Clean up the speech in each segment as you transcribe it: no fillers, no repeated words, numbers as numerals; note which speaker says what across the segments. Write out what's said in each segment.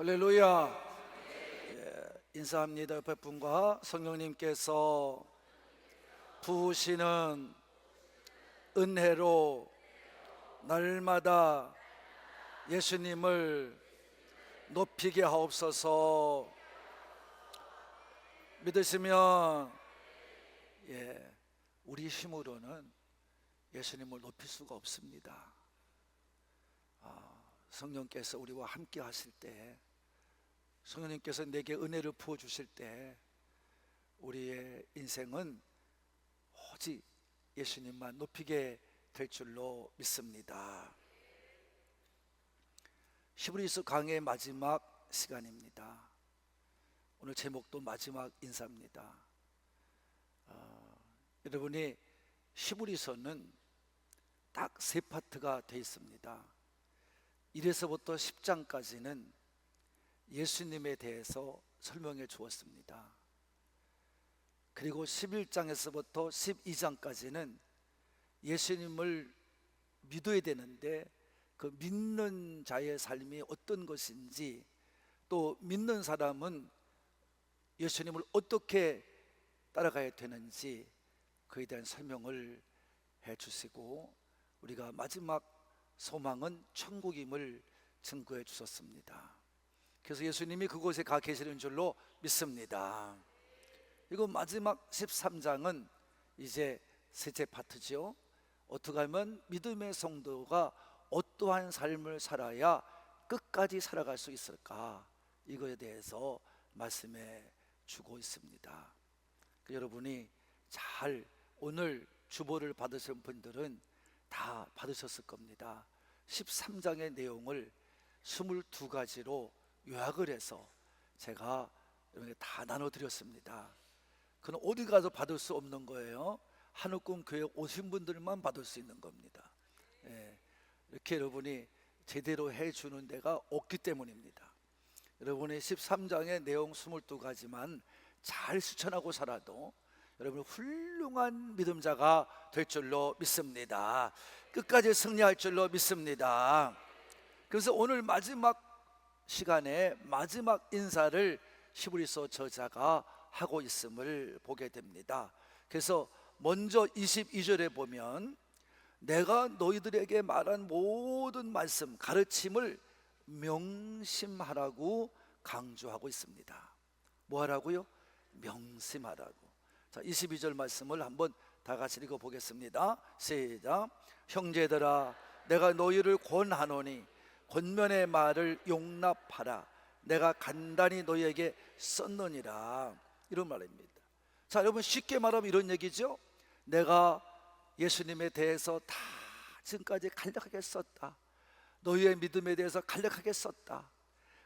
Speaker 1: 할렐루야. 인사합니다. 옆에 분과 성령님께서 부으시는 은혜로 날마다 예수님을 높이게 하옵소서. 믿으시면 우리 힘으로는 예수님을 높일 수가 없습니다. 성령께서 우리와 함께 하실 때, 성령님께서 내게 은혜를 부어주실 때 우리의 인생은 오직 예수님만 높이게 될 줄로 믿습니다. 히브리서 강의 마지막 시간입니다. 오늘 제목도 마지막 인사입니다. 여러분이 히브리서는 딱 세 파트가 되어 있습니다. 1에서부터 10장까지는 예수님에 대해서 설명해 주었습니다. 그리고 11장에서부터 12장까지는 예수님을 믿어야 되는데 그 믿는 자의 삶이 어떤 것인지, 또 믿는 사람은 예수님을 어떻게 따라가야 되는지 그에 대한 설명을 해 주시고, 우리가 마지막 소망은 천국임을 증거해 주셨습니다. 그래서 예수님이 그곳에 가 계시는 줄로 믿습니다. 그리고 마지막 13장은 이제 셋째 파트죠. 어떻게 하면 믿음의 성도가 어떠한 삶을 살아야 끝까지 살아갈 수 있을까, 이거에 대해서 말씀해 주고 있습니다. 여러분이 잘 오늘 주보를 받으신 분들은 다 받으셨을 겁니다. 13장의 내용을 22가지로 요약을 해서 제가 여러분에게 다 나눠드렸습니다. 그건 어디 가서 받을 수 없는 거예요. 한옥군 교회 오신 분들만 받을 수 있는 겁니다. 이렇게 여러분이 제대로 해주는 데가 없기 때문입니다. 여러분이 13장의 내용 22가지만 잘 실천하고 살아도 여러분 훌륭한 믿음자가 될 줄로 믿습니다. 끝까지 승리할 줄로 믿습니다. 그래서 오늘 마지막 시간에 마지막 인사를 히브리서 저자가 하고 있음을 보게 됩니다. 그래서 먼저 22절에 보면 내가 너희들에게 말한 모든 말씀, 가르침을 명심하라고 강조하고 있습니다. 뭐 하라고요? 명심하라고. 자, 22절 말씀을 한번 다 같이 읽어보겠습니다. 시작. 형제들아, 내가 너희를 권하노니 권면의 말을 용납하라. 내가 간단히 너희에게 썼느니라. 이런 말입니다. 자, 여러분 쉽게 말하면 이런 얘기죠. 내가 예수님에 대해서 다 지금까지 간략하게 썼다. 너희의 믿음에 대해서 간략하게 썼다.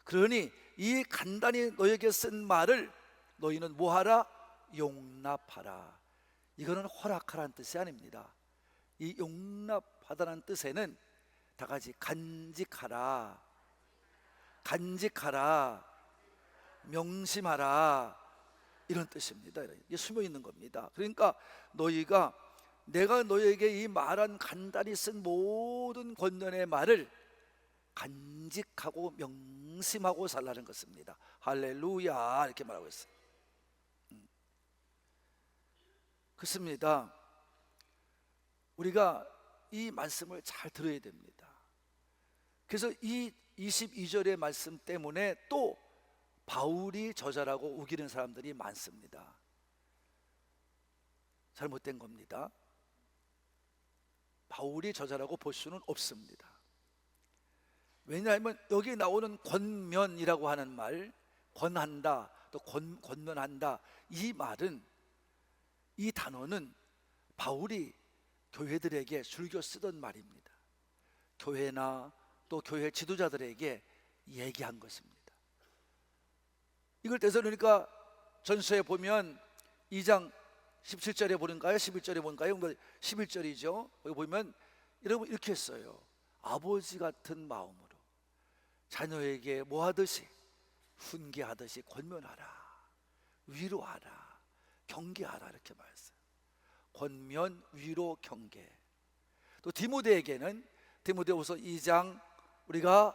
Speaker 1: 그러니 이 간단히 너희에게 쓴 말을 너희는 뭐하라? 용납하라. 이거는 허락하라는 뜻이 아닙니다. 이 용납하다는 뜻에는 다 같이 간직하라, 간직하라, 명심하라, 이런 뜻입니다. 이게 숨어 있는 겁니다. 그러니까 너희가 내가 너희에게 이 말한 간단히 쓴 모든 권면의 말을 간직하고 명심하고 살라는 것입니다. 할렐루야, 이렇게 말하고 있어요. 그렇습니다. 우리가 이 말씀을 잘 들어야 됩니다. 그래서 이 22절의 말씀 때문에 또 바울이 저자라고 우기는 사람들이 많습니다. 잘못된 겁니다. 바울이 저자라고 볼 수는 없습니다. 왜냐하면 여기 나오는 권면이라고 하는 말, 권한다, 또 권면한다, 이 말은, 이 단어는 바울이 교회들에게 즐겨 쓰던 말입니다. 교회나 또 교회 지도자들에게 얘기한 것입니다. 이걸 데살로니가 전서에 보면 2장 17절에 보는가요? 11절에 보는가요? 11절이죠. 여기 보면 여러분 이렇게 했어요. 아버지 같은 마음으로 자녀에게 뭐하듯이 훈계하듯이 권면하라, 위로하라, 경계하라, 이렇게 말했어요. 권면, 위로, 경계. 또 디모데에게는 디모데후서 2장 우리가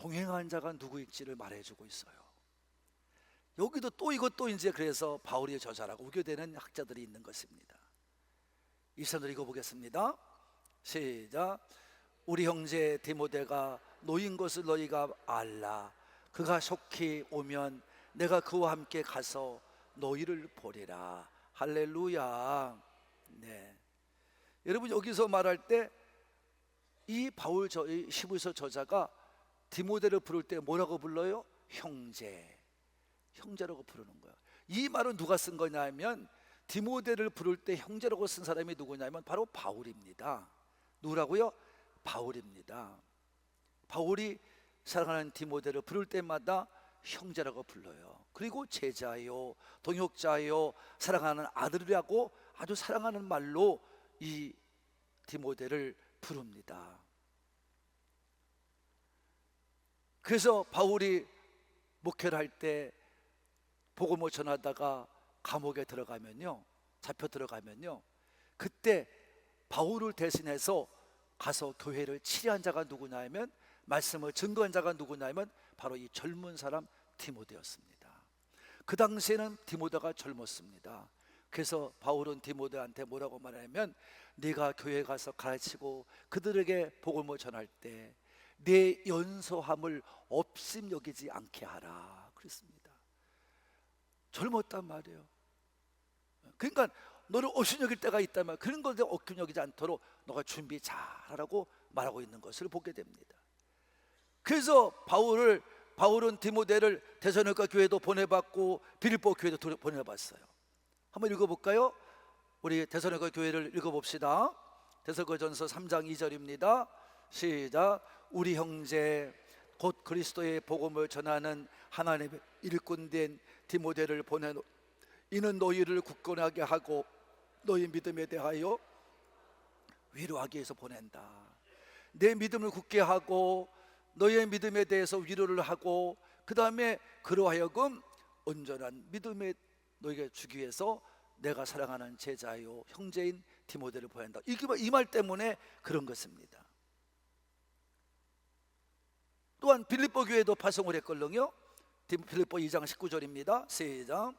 Speaker 1: 동행한 자가 누구일지를 말해주고 있어요. 여기도 또 이것도 이제 그래서 바울의 저자라고 우겨대는 학자들이 있는 것입니다. 이선을 읽어보겠습니다. 시작. 우리 형제 디모데가 노인 것을 너희가 알라. 그가 속히 오면 내가 그와 함께 가서 너희를 보리라. 할렐루야. 네. 여러분, 여기서 말할 때 이 바울 히브리서 저자가 디모데를 부를 때 뭐라고 불러요? 형제. 형제라고 부르는 거예요. 이 말은 누가 쓴 거냐면, 디모데를 부를 때 형제라고 쓴 사람이 누구냐면 바로 바울입니다. 누구라고요? 바울입니다. 바울이 사랑하는 디모데를 부를 때마다 형제라고 불러요. 그리고 제자요, 동역자요, 사랑하는 아들이라고 아주 사랑하는 말로 이 디모데를 부릅니다. 그래서 바울이 목회를 할 때 복음을 전하다가 감옥에 들어가면요, 잡혀 들어가면요, 그때 바울을 대신해서 가서 교회를 치리한 자가 누구냐면, 말씀을 증거한 자가 누구냐면 바로 이 젊은 사람 디모데였습니다. 그 당시에는 디모데가 젊었습니다. 그래서 바울은 디모데한테 뭐라고 말하냐면, 네가 교회에 가서 가르치고 그들에게 복음을 전할 때 내 연소함을 없임 여기지 않게 하라 그랬습니다. 젊었단 말이에요. 그러니까 너를 없임 여길 때가 있다면 그런 것에 없임 여기지 않도록 너가 준비 잘하라고 말하고 있는 것을 보게 됩니다. 그래서 바울은 디모데를 데살로니가 교회도 보내봤고 빌립보 교회도 보내봤어요. 한번 읽어볼까요? 우리 데살로니가 교회를 읽어봅시다. 데살로니가전서 3장 2절입니다. 시작. 우리 형제 곧 그리스도의 복음을 전하는 하나님의 일꾼된 디모데를 보내노. 이는 너희를 굳건하게 하고 너희 믿음에 대하여 위로하기 위해서 보낸다. 내 믿음을 굳게 하고 너희의 믿음에 대해서 위로를 하고, 그 다음에 그러하여금 온전한 믿음에 너희에게 주기 위해서 내가 사랑하는 제자요 형제인 디모데를 보낸다. 이 말 때문에 그런 것입니다. 또한 빌립보 교회도 파송을 했걸랑요. 빌립보 2장 19절입니다. 시작.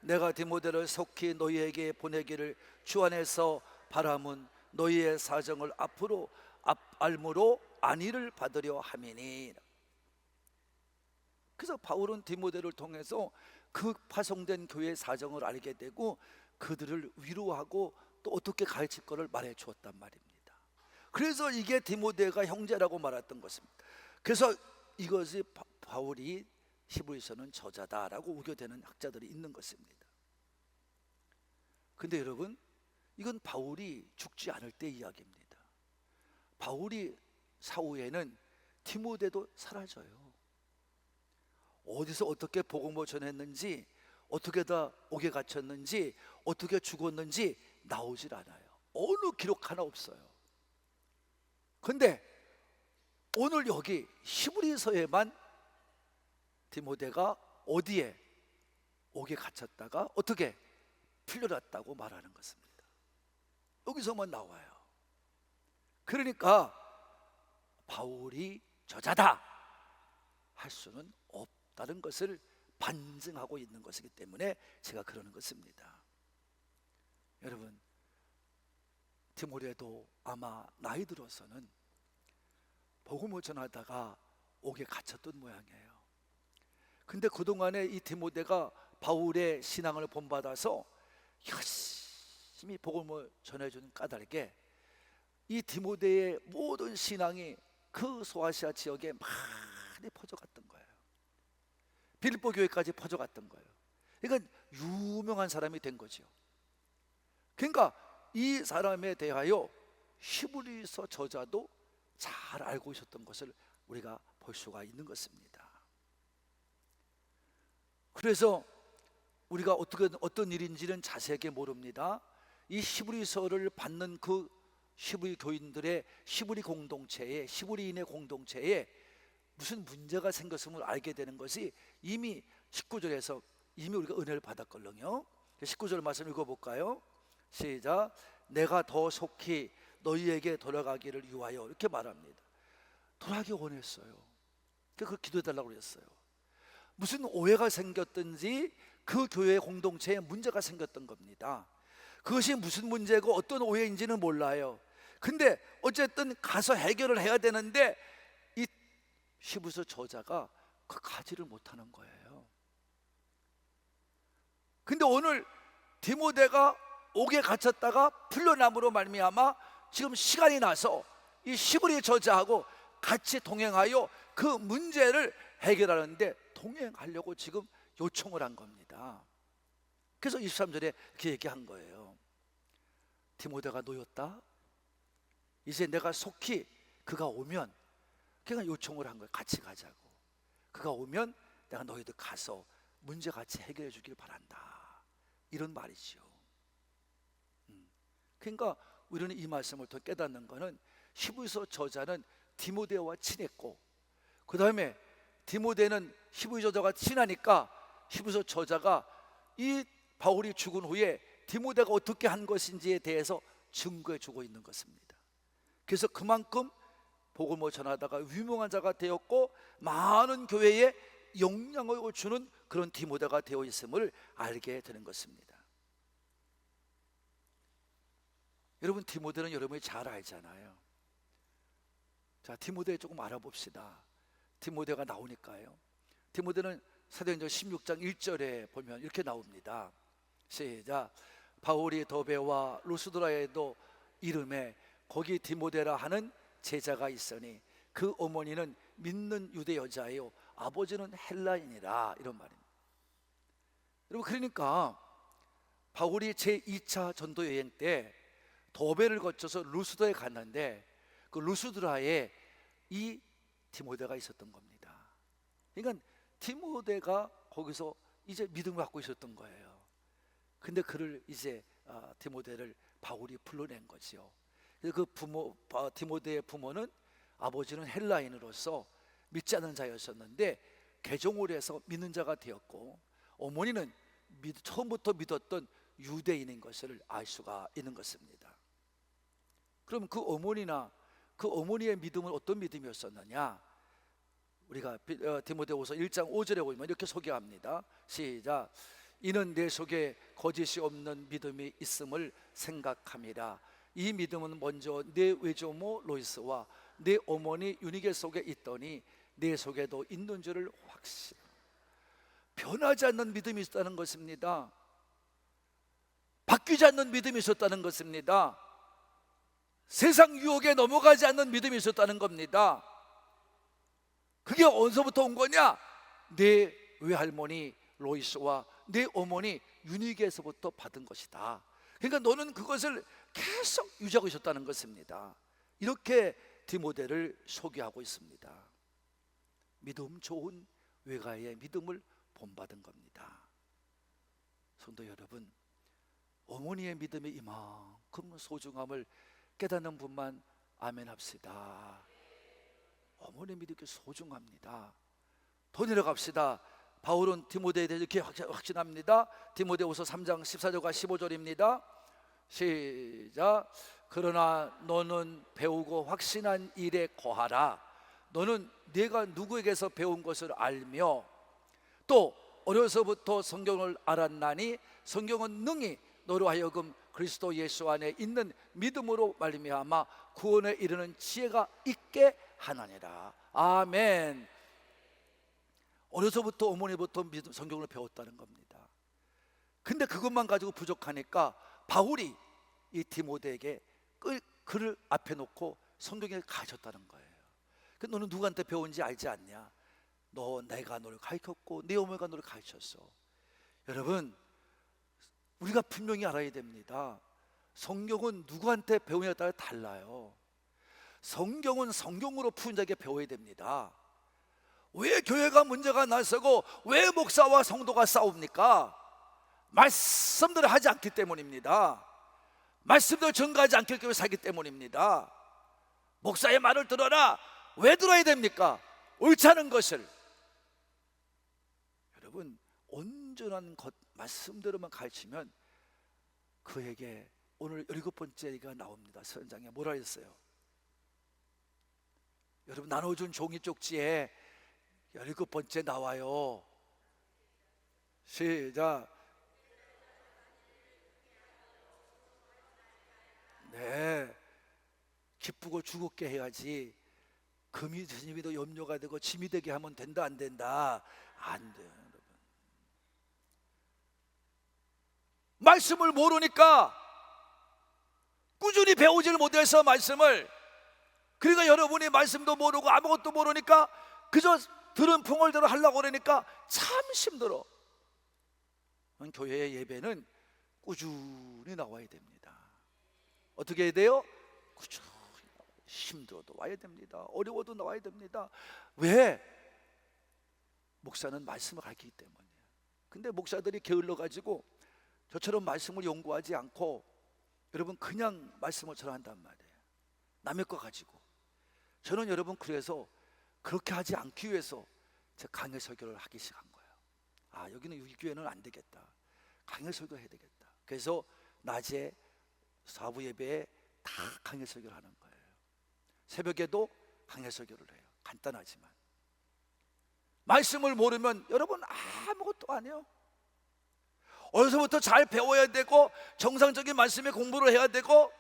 Speaker 1: 내가 디모데를 속히 너희에게 보내기를 주 안에서 바람은 너희의 사정을 앞으로 알므로 안위를 받으려 함이니. 그래서 바울은 디모데를 통해서 그 파송된 교회의 사정을 알게 되고 그들을 위로하고 또 어떻게 가르칠 것을 말해 주었단 말입니다. 그래서 이게 디모데가 형제라고 말했던 것입니다. 그래서 이것이 바울이 히브리서는 저자다라고 우겨대는 학자들이 있는 것입니다. 근데 여러분, 이건 바울이 죽지 않을 때 이야기입니다. 바울이 사후에는 디모데도 사라져요. 어디서 어떻게 복음을 전했는지, 어떻게 다 옥에 갇혔는지, 어떻게 죽었는지 나오질 않아요. 어느 기록 하나 없어요. 근데 오늘 여기 히브리서에만 디모데가 어디에 옥에 갇혔다가 어떻게 풀려났다고 말하는 것입니다. 여기서만 나와요. 그러니까 바울이 저자다 할 수는 없다는 것을 반증하고 있는 것이기 때문에 제가 그러는 것입니다. 여러분, 디모데도 아마 나이 들어서는 복음을 전하다가 옥에 갇혔던 모양이에요. 근데 그동안에 이 디모데가 바울의 신앙을 본받아서 열심히 복음을 전해주는 까닭에 이 디모데의 모든 신앙이 그 소아시아 지역에 많이 퍼져갔던 거예요. 빌립보 교회까지 퍼져갔던 거예요. 그러니까 유명한 사람이 된 거죠. 그러니까 이 사람에 대하여 히브리서 저자도 잘 알고 있었던 것을 우리가 볼 수가 있는 것입니다. 그래서 우리가 어떤 일인지는 자세하게 모릅니다. 이 히브리서를 받는 그 히브리 교인들의 히브리 공동체에, 히브리인의 공동체에 무슨 문제가 생겼음을 알게 되는 것이 이미 19절에서 이미 우리가 은혜를 받았걸랑요. 19절 말씀 읽어볼까요? 시작. 내가 더 속히 너희에게 돌아가기를 유하여, 이렇게 말합니다. 돌아가기 원했어요. 그 기도해달라고 그랬어요. 무슨 오해가 생겼든지 그 교회 공동체에 문제가 생겼던 겁니다. 그것이 무슨 문제고 어떤 오해인지는 몰라요. 근데 어쨌든 가서 해결을 해야 되는데 이 히브리서 저자가 그 가지를 못하는 거예요. 근데 오늘 디모데가 옥에 갇혔다가 풀려남으로 말미암아 지금 시간이 나서 이 히브리 저자하고 같이 동행하여 그 문제를 해결하는데 동행하려고 지금 요청을 한 겁니다. 그래서 23절에 이렇게 얘기한 거예요. 디모데가 놓였다. 이제 내가 속히 그가 오면, 그가 요청을 한 거예요. 같이 가자고. 그가 오면 내가 너희들 가서 문제 같이 해결해 주길 바란다. 이런 말이죠. 그러니까 우리는 이 말씀을 더 깨닫는 것은 히브리서 저자는 디모데와 친했고, 그 다음에 디모데는 히브리 저자가 친하니까 히브리서 저자가 이 바울이 죽은 후에 디모데가 어떻게 한 것인지에 대해서 증거해 주고 있는 것입니다. 그래서 그만큼 복음을 전하다가 유명한 자가 되었고 많은 교회에 영향을 주는 그런 디모데가 되어 있음을 알게 되는 것입니다. 여러분, 디모데는 여러분이 잘 알잖아요. 자, 디모데 조금 알아봅시다. 디모데가 나오니까요. 디모데는 사도행전 16장 1절에 보면 이렇게 나옵니다. 시작. 바울이 더베와 루스드라에도 이름에 거기 디모데라 하는 제자가 있으니 그 어머니는 믿는 유대 여자요 아버지는 헬라인이라, 이런 말입니다. 여러분, 그러니까 바울이 제2차 전도 여행 때 더베를 거쳐서 루스드라에 갔는데 그 루스드라에 이 디모데가 있었던 겁니다. 그러니까 디모데가 거기서 이제 믿음을 갖고 있었던 거예요. 근데 그를 이제 디모데를 바울이 불러낸 거죠. 그래서 그 부모, 디모데의 부모는 아버지는 헬라인으로서 믿지 않는 자였었는데 개종을 해서 믿는 자가 되었고, 어머니는 처음부터 믿었던 유대인인 것을 알 수가 있는 것입니다. 그럼 그 어머니나 그 어머니의 믿음은 어떤 믿음이었었느냐? 우리가 디모데후서 1장 5절에 보면 이렇게 소개합니다. 시작. 이는 내 속에 거짓이 없는 믿음이 있음을 생각함이라. 이 믿음은 먼저 내 외조모 로이스와 내 어머니 유니게 속에 있더니 내 속에도 있는 줄을 확신. 변하지 않는 믿음이 있었다는 것입니다. 바뀌지 않는 믿음이 있었다는 것입니다. 세상 유혹에 넘어가지 않는 믿음이 있었다는 겁니다. 그게 어디서부터 온 거냐? 내 외할머니 로이스와 내 어머니 유니게에서부터 받은 것이다. 그러니까 너는 그것을 계속 유지하고 있었다는 것입니다. 이렇게 디모데를 소개하고 있습니다. 믿음 좋은 외가의 믿음을 본받은 겁니다. 성도 여러분, 어머니의 믿음이 이만큼 소중함을 깨닫는 분만 아멘 합시다. 어머니의 믿음이 소중합니다. 더 내려갑시다. 바울은 디모데에 대해 이렇게 확신합니다. 디모데후서 3장 14절과 15절입니다. 시작. 그러나 너는 배우고 확신한 일에 거하라. 너는 네가 누구에게서 배운 것을 알며 또 어려서부터 성경을 알았나니 성경은 능히 너로 하여금 그리스도 예수 안에 있는 믿음으로 말미암아 구원에 이르는 지혜가 있게 하나니라. 아멘. 어려서부터 어머니부터 성경을 배웠다는 겁니다. 근데 그것만 가지고 부족하니까 바울이 이 디모데에게 그를 앞에 놓고 성경을 가르쳤다는 거예요. 너는 누구한테 배운지 알지 않냐? 내가 너를 가르쳤고 네 어머니가 너를 가르쳤어. 여러분, 우리가 분명히 알아야 됩니다. 성경은 누구한테 배우냐에 따라 달라요. 성경은 성경으로 푸는 자에게 배워야 됩니다. 왜 교회가 문제가 나서고 왜 목사와 성도가 싸웁니까? 말씀대로 하지 않기 때문입니다. 말씀대로 전가하지 않기 때문에 살기 때문입니다. 목사의 말을 들어라. 왜 들어야 됩니까? 옳지 않은 것을. 여러분, 온전한 것 말씀대로만 가르치면 그에게 오늘 7번째가 나옵니다. 선장에 뭐라 했어요? 여러분, 나눠준 종이 쪽지에 17번째 나와요. 시작. 네, 기쁘고 즐겁게 해야지 금이 스님이 더 염려가 되고 짐이 되게 하면 된다 안 된다? 안 돼요, 여러분. 말씀을 모르니까 꾸준히 배우질 못해서 말씀을, 그러니까 여러분이 말씀도 모르고 아무것도 모르니까 그저 들은 풍월대로 하려고 그러니까 참 힘들어. 교회의 예배는 꾸준히 나와야 됩니다. 어떻게 해야 돼요? 꾸준히. 힘들어도 와야 됩니다. 어려워도 나와야 됩니다. 왜? 목사는 말씀을 가르치기 때문이에요. 근데 목사들이 게을러 가지고 저처럼 말씀을 연구하지 않고 여러분 그냥 말씀을 전한단 말이에요. 남의 거 가지고. 저는 여러분 그래서 그렇게 하지 않기 위해서 제가 강해 설교를 하기 시작한 거예요. 아, 여기는 이 교회는 안 되겠다. 강해 설교 해야 되겠다. 그래서 낮에 사부 예배에 다 강해 설교를 하는 거예요. 새벽에도 강해 설교를 해요. 간단하지만. 말씀을 모르면 여러분 아무것도 안 해요. 어디서부터 잘 배워야 되고 정상적인 말씀에 공부를 해야 되고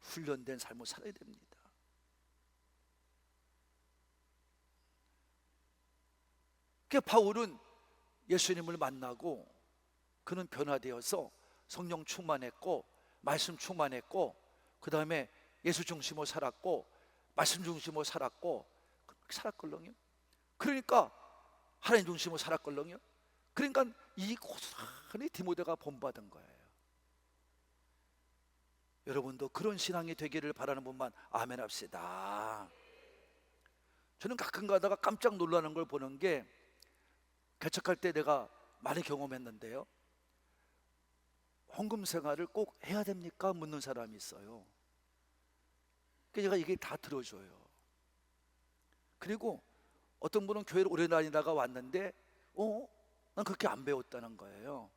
Speaker 1: 훈련된 삶을 살아야 됩니다. 그 바울은 예수님을 만나고 그는 변화되어서 성령 충만했고 말씀 충만했고 그 다음에 예수 중심으로 살았고 말씀 중심으로 살았고 그렇게 살았걸렁요. 그러니까 하나님 중심으로 살았걸렁요. 그러니까 이 고스란히 디모데가 본받은 거예요. 여러분도 그런 신앙이 되기를 바라는 분만 아멘 합시다. 저는 가끔 가다가 깜짝 놀라는 걸 보는 게, 개척할 때 내가 많이 경험했는데요, 헌금 생활을 꼭 해야 됩니까? 묻는 사람이 있어요. 그래서 제가 이게 다 들어줘요. 그리고 어떤 분은 교회를 오래 다니다가 왔는데 난 그렇게 안 배웠다는 거예요.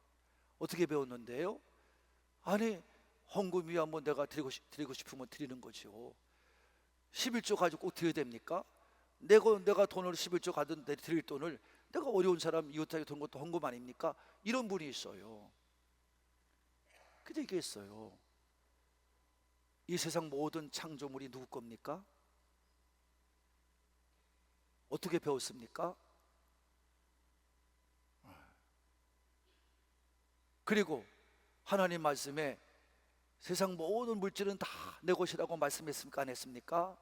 Speaker 1: 어떻게 배웠는데요? 아니 헌금이야 뭐 내가 드리고 싶으면 드리는 거죠. 11조 가지고 꼭 드려야 됩니까? 내가 돈을 11조 가든 드릴 돈을 내가 어려운 사람 이웃에게 돈 것도 헌금 아닙니까? 이런 분이 있어요. 근데 이게 있어요. 이 세상 모든 창조물이 누구 겁니까? 어떻게 배웠습니까? 그리고 하나님 말씀에 세상 모든 물질은 다 내 것이라고 말씀했습니까? 안 했습니까?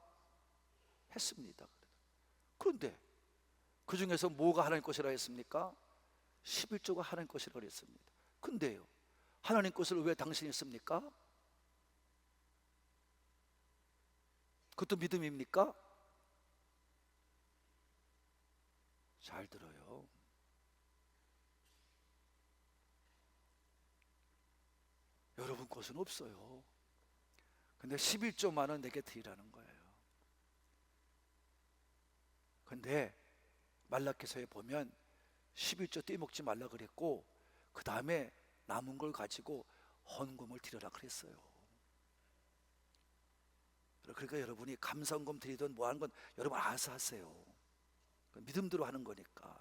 Speaker 1: 했습니다. 그런데 그 중에서 뭐가 하나님 것이라 했습니까? 11조가 하나님 것이라고 했습니다. 근데요, 하나님 것을 왜 당신이 씁니까? 그것도 믿음입니까? 잘 들어요. 여러분 것은 없어요. 근데 11조만은 내게 드리라는 거예요. 근데 말라기서에 보면 11조 떼먹지 말라 그랬고 그 다음에 남은 걸 가지고 헌금을 드려라 그랬어요. 그러니까 여러분이 감사헌금 드리든 뭐 하는 건 여러분 알아서 하세요. 믿음대로 하는 거니까.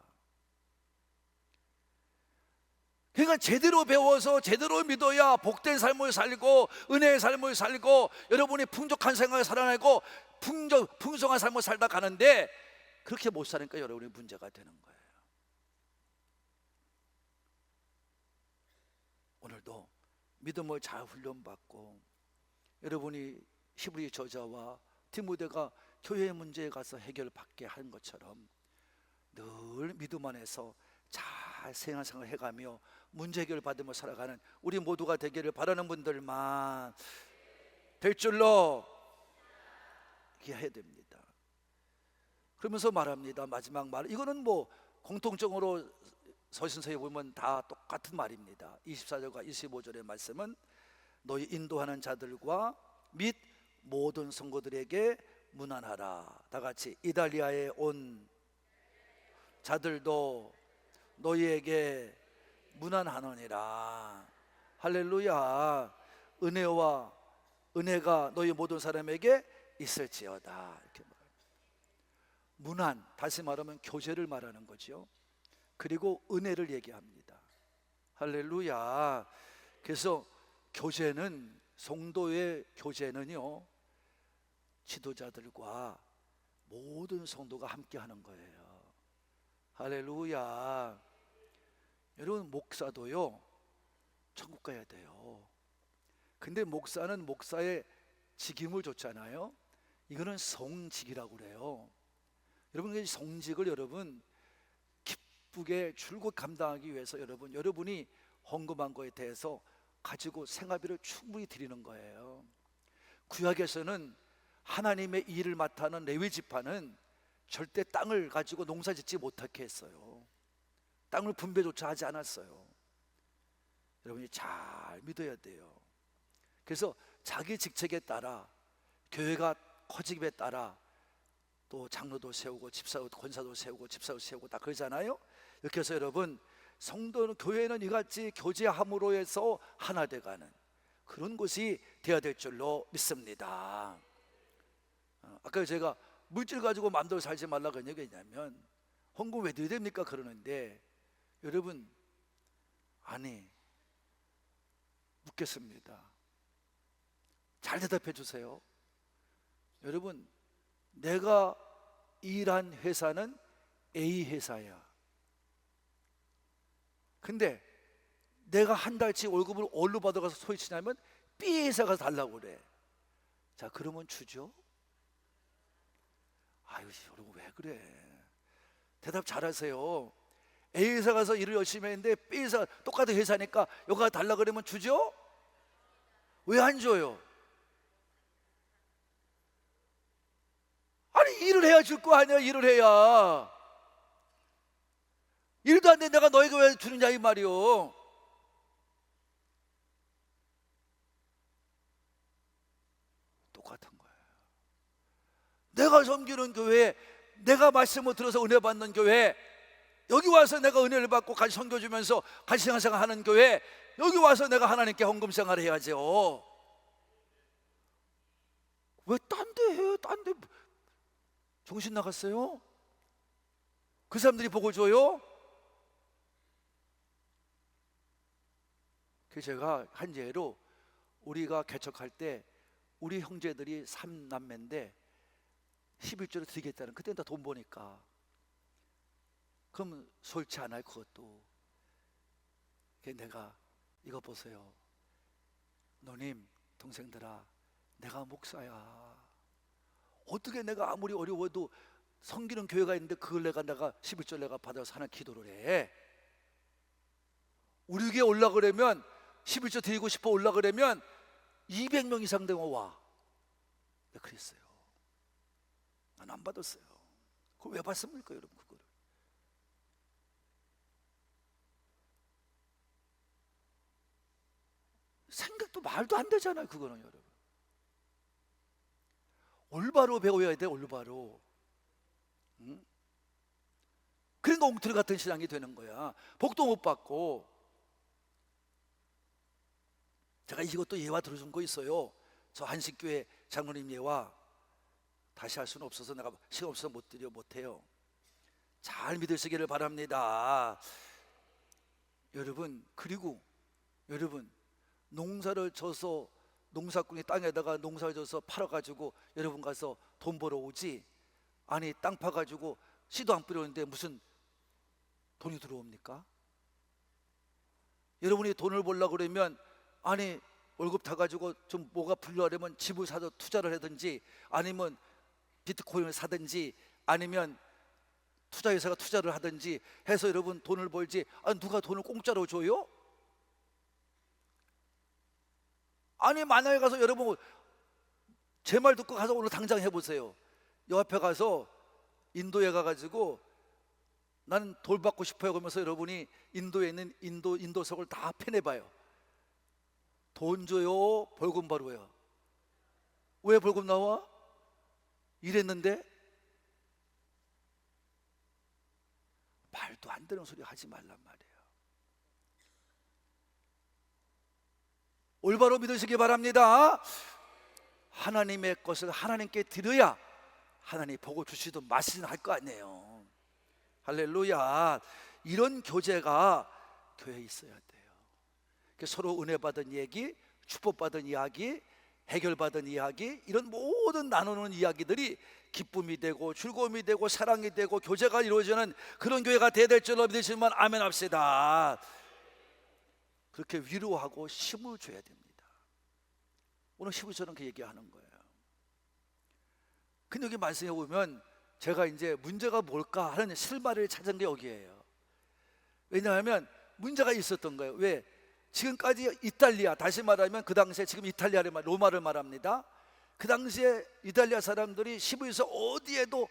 Speaker 1: 그러니까 제대로 배워서 제대로 믿어야 복된 삶을 살고 은혜의 삶을 살고 여러분이 풍족한 생활을 살아내고 풍성한 삶을 살다 가는데, 그렇게 못 사니까 여러분이 문제가 되는 거예요. 오늘도 믿음을 잘 훈련받고 여러분이 히브리 저자와 디모데가 교회의 문제에 가서 해결받게 한 것처럼 늘 믿음 안에서 잘 생활을 해가며 문제 해결 받으며 살아가는 우리 모두가 되기를 바라는 분들만 될 줄로 이해해야 됩니다. 그러면서 말합니다. 마지막 말, 이거는 뭐 공통적으로 서신서에 보면 다 똑같은 말입니다. 24절과 25절의 말씀은 너희 인도하는 자들과 및 모든 성도들에게 문안하라. 다 같이 이달리아에 온 자들도 너희에게 문안하노니라. 할렐루야. 은혜가 너희 모든 사람에게 있을지어다. 이렇게 말합니다. 문안, 다시 말하면 교제를 말하는 거죠. 그리고 은혜를 얘기합니다. 할렐루야. 그래서 교제는, 성도의 교제는요, 지도자들과 모든 성도가 함께 하는 거예요. 할렐루야. 여러분, 목사도요 천국 가야 돼요. 근데 목사는 목사의 직임을 줬잖아요. 이거는 성직이라고 그래요. 여러분, 이 성직을 여러분 기쁘게 줄곧 감당하기 위해서 여러분이 헌금한 거에 대해서 가지고 생활비를 충분히 드리는 거예요. 구약에서는 하나님의 일을 맡아는 레위 지파는 절대 땅을 가지고 농사 짓지 못하게 했어요. 땅을 분배조차 하지 않았어요. 여러분이 잘 믿어야 돼요. 그래서 자기 직책에 따라, 교회가 커지기에 따라 또 장로도 세우고 집사도, 권사도 세우고 집사도 세우고 다 그러잖아요. 이렇게 해서 여러분, 성도는, 교회는 이같이 교제함으로 해서 하나 돼가는 그런 곳이 되어야 될 줄로 믿습니다. 아까 제가 물질 가지고 마음대로 살지 말라고 한 얘기가 있냐면, 헌금 왜 드려야 됩니까? 그러는데 여러분, 아니, 묻겠습니다. 잘 대답해 주세요. 여러분, 내가 일한 회사는 A 회사야. 근데 내가 한 달치 월급을 어디로 받아가서 소리치냐면 B 회사 가서 달라고 그래. 자, 그러면 주죠? 아유, 여러분 왜 그래? 대답 잘하세요. A 회사 가서 일을 열심히 했는데 B 회사 똑같은 회사니까 여기 가서 달라 그러면 주죠? 왜 안 줘요? 아니, 일을 해야 줄 거 아니야. 일을 해야. 일도 안 돼 내가 너에게 왜 주느냐 이 말이요. 똑같은 거예요. 내가 섬기는 교회, 내가 말씀을 들어서 은혜 받는 교회, 여기 와서 내가 은혜를 받고 같이 섬겨주면서 같이 생활 하는 교회, 여기 와서 내가 하나님께 헌금 생활을 해야죠. 왜 딴 데 해요? 딴 데 정신 나갔어요? 그 사람들이 복을 줘요? 그래서 제가 한 예로, 우리가 개척할 때 우리 형제들이 3남매인데 11조를 드리겠다는, 그때는 다 돈 버니까. 그럼 솔지 않아요 그것도. 내가 이거 보세요. 너님, 동생들아, 내가 목사야. 어떻게 내가 아무리 어려워도 섬기는 교회가 있는데 그걸 내가 11조 내가 받아서 하나 기도를 해. 우리 교회 올라가려면 11조 드리고 싶어 올라가려면 200명 이상 되면 와. 내가 그랬어요. 난 안 받았어요. 그걸 왜 받습니까 여러분? 그거를 생각도 말도 안 되잖아요. 그거는 여러분, 올바로 배워야 돼. 올바로. 응? 그러니까 엉터리 같은 신앙이 되는 거야. 복도 못 받고. 제가 이것도 예화 들어준 거 있어요. 저 한식교회 장로님 예화 다시 할 수는 없어서 내가 시간 없어서 못해요. 잘 믿으시기를 바랍니다. 여러분, 그리고 여러분, 농사를 져서 농사꾼이 땅에다가 농사를 져서 팔아가지고 여러분 가서 돈 벌어 오지, 아니 땅 파가지고 씨도 안 뿌렸는데 무슨 돈이 들어옵니까? 여러분이 돈을 벌려고 그러면, 아니 월급 타가지고 좀 뭐가 불러하려면 집을 사서 투자를 하든지, 아니면 비트코인을 사든지, 아니면 투자회사가 투자를 하든지 해서 여러분 돈을 벌지. 아니, 누가 돈을 공짜로 줘요? 아니, 만약에 가서 여러분 제 말 듣고 가서 오늘 당장 해보세요. 요 앞에 가서 인도에 가가지고 나는 돌 받고 싶어요 그러면서 여러분이 인도에 있는 인도석을 다 패내봐요. 돈 줘요? 벌금 바로요? 왜 벌금 나와? 일했는데? 말도 안 되는 소리 하지 말란 말이에요. 올바로 믿으시기 바랍니다. 하나님의 것을 하나님께 드려야 하나님 보고 주시든 마시든 할 거 아니에요. 할렐루야. 이런 교제가 교회에 있어야 돼요. 서로 은혜 받은 얘기, 축복 받은 이야기, 해결받은 이야기, 이런 모든 나누는 이야기들이 기쁨이 되고 즐거움이 되고 사랑이 되고 교제가 이루어지는 그런 교회가 되어야 될 줄로 믿으시면 아멘 합시다. 그렇게 위로하고 힘을 줘야 됩니다. 오늘 15절은 그 얘기하는 거예요. 근데 여기 말씀해 보면 제가 이제 문제가 뭘까 하는 실마리를 찾은 게 여기예요. 왜냐하면 문제가 있었던 거예요. 왜? 지금까지 이탈리아, 다시 말하면 그 당시에 지금 이탈리아를 로마를 말합니다. 그 당시에 이탈리아 사람들이 15에서 어디에도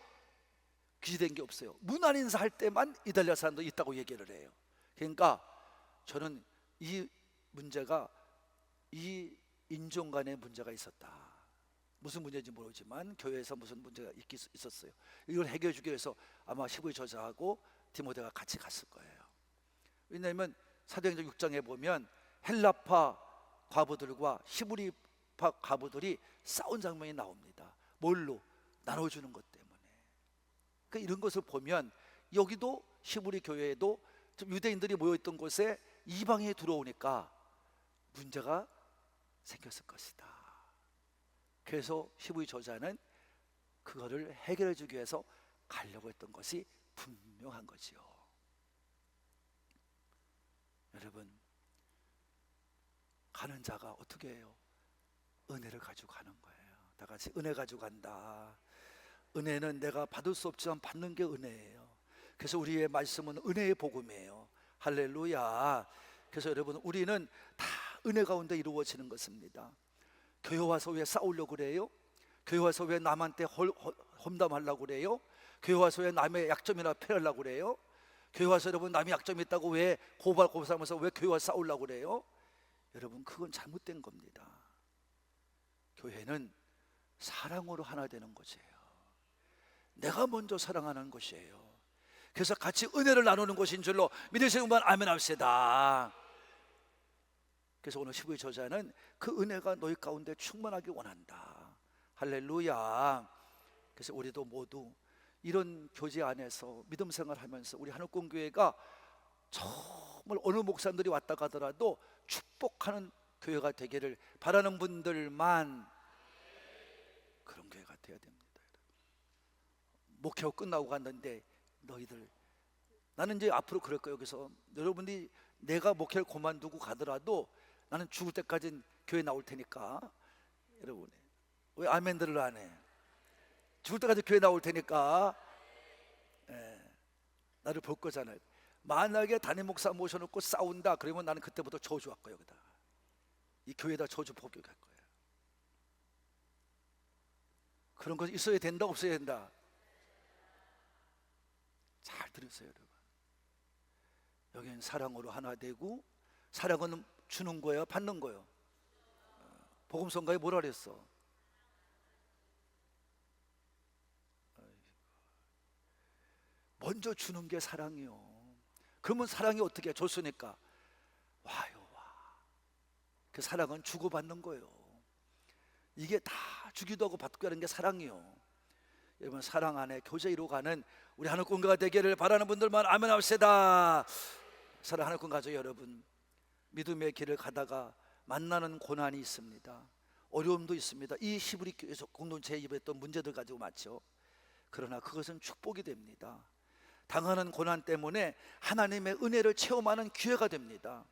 Speaker 1: 귀시된 게 없어요. 문안 인사할 때만 이탈리아 사람도 있다고 얘기를 해요. 그러니까 저는 이 문제가 이 인종 간의 문제가 있었다. 무슨 문제인지 모르지만 교회에서 무슨 문제가 있었어요. 이걸 해결해 주기 위해서 아마 15의 저자하고 디모데가 같이 갔을 거예요. 왜냐하면 사도행전 6장에 보면 헬라파 과부들과 히브리파 과부들이 싸운 장면이 나옵니다. 뭘로? 나눠주는 것 때문에. 그러니까 이런 것을 보면 여기도 히브리 교회에도 좀 유대인들이 모여있던 곳에 이방인이 들어오니까 문제가 생겼을 것이다. 그래서 히브리 저자는 그거를 해결해 주기 위해서 가려고 했던 것이 분명한 거지요. 여러분, 가는 자가 어떻게 해요? 은혜를 가지고 가는 거예요. 다 같이 은혜 가지고 간다. 은혜는 내가 받을 수 없지만 받는 게 은혜예요. 그래서 우리의 말씀은 은혜의 복음이에요. 할렐루야. 그래서 여러분, 우리는 다 은혜 가운데 이루어지는 것입니다. 교회 와서 왜 싸우려고 그래요? 교회 와서 왜 남한테 험담하려고 그래요? 교회 와서 왜 남의 약점이나 패하려고 그래요? 교회 와서 여러분 남이 약점이 있다고 왜 고발하면서 왜 교회 와서 싸우려고 그래요? 여러분, 그건 잘못된 겁니다. 교회는 사랑으로 하나 되는 것이에요. 내가 먼저 사랑하는 것이에요. 그래서 같이 은혜를 나누는 것인 줄로 믿으시는 분 아멘 합시다. 그래서 오늘 15의 저자는 그 은혜가 너희 가운데 충만하기 원한다. 할렐루야. 그래서 우리도 모두 이런 교제 안에서 믿음 생활하면서 우리 하늘공교회가 정말 어느 목사님들이 왔다 가더라도 축복하는 교회가 되기를 바라는 분들만 그런 교회가 되어야 됩니다. 목회가 끝나고 갔는데 너희들, 나는 이제 앞으로 그럴 거예요. 그래서 여러분이 내가 목회를 그만두고 가더라도 나는 죽을 때까지는 교회 나올 테니까, 여러분 왜 아멘들을 안 해? 죽을 때까지 교회 나올 테니까 나를 볼 거잖아요. 만약에 담임 목사 모셔놓고 싸운다 그러면 나는 그때부터 저주할 거예요. 여기다 이 교회에다 저주 복격할 거예요. 그런 것이 있어야 된다 없어야 된다? 잘 들으세요 여러분. 여기는 사랑으로 하나 되고, 사랑은 주는 거예요 받는 거예요? 복음성가에 뭐라 그랬어? 먼저 주는 게 사랑이요. 그러면 사랑이 어떻게 해? 줬으니까 와요 와. 그 사랑은 주고받는 거예요. 이게 다 주기도 하고 받고 하는 게 사랑이요. 여러분, 사랑 안에 교제 이루어가는 우리 하늘공교가 되기를 바라는 분들만 아멘 합시다. 사랑하는 군 가족 여러분, 믿음의 길을 가다가 만나는 고난이 있습니다. 어려움도 있습니다. 이 히브리 공동체에 입었던 문제들 가지고 맞죠. 그러나 그것은 축복이 됩니다. 당하는 고난 때문에 하나님의 은혜를 체험하는 기회가 됩니다.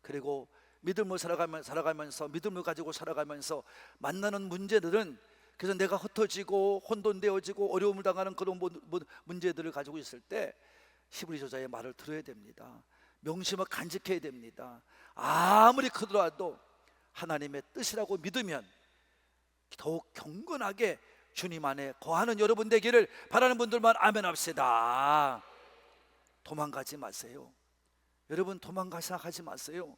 Speaker 1: 그리고 믿음을 살아가면서 믿음을 가지고 살아가면서 만나는 문제들은, 그래서 내가 흩어지고 혼돈되어지고 어려움을 당하는 그런 문제들을 가지고 있을 때 히브리 저자의 말을 들어야 됩니다. 명심을 간직해야 됩니다. 아무리 크더라도 하나님의 뜻이라고 믿으면 더욱 경건하게 주님 안에 거하는 여러분 되기를 바라는 분들만 아멘 합시다. 도망가지 마세요. 여러분, 도망갈 생각하지 마세요.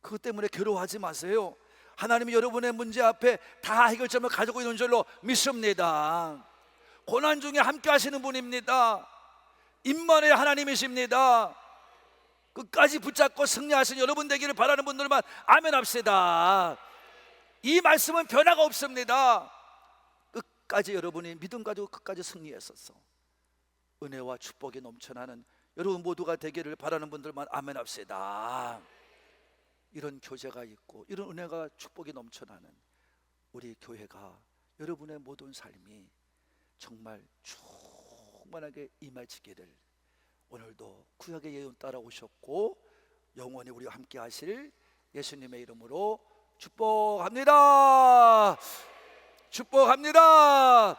Speaker 1: 그것 때문에 괴로워하지 마세요. 하나님이 여러분의 문제 앞에 다 해결점을 가지고 있는 줄로 믿습니다. 고난 중에 함께 하시는 분입니다. 임만의 하나님이십니다. 끝까지 붙잡고 승리하신 여러분 되기를 바라는 분들만 아멘 합시다. 이 말씀은 변화가 없습니다. 끝까지 여러분이 믿음 가지고 끝까지 승리했었어. 은혜와 축복이 넘쳐나는 여러분 모두가 되기를 바라는 분들만 아멘 합시다. 이런 교제가 있고 이런 은혜가 축복이 넘쳐나는 우리 교회가 여러분의 모든 삶이 정말 충만하게 임하시기를 오늘도 구약의 예언 따라오셨고 영원히 우리와 함께 하실 예수님의 이름으로 축복합니다. 축복합니다.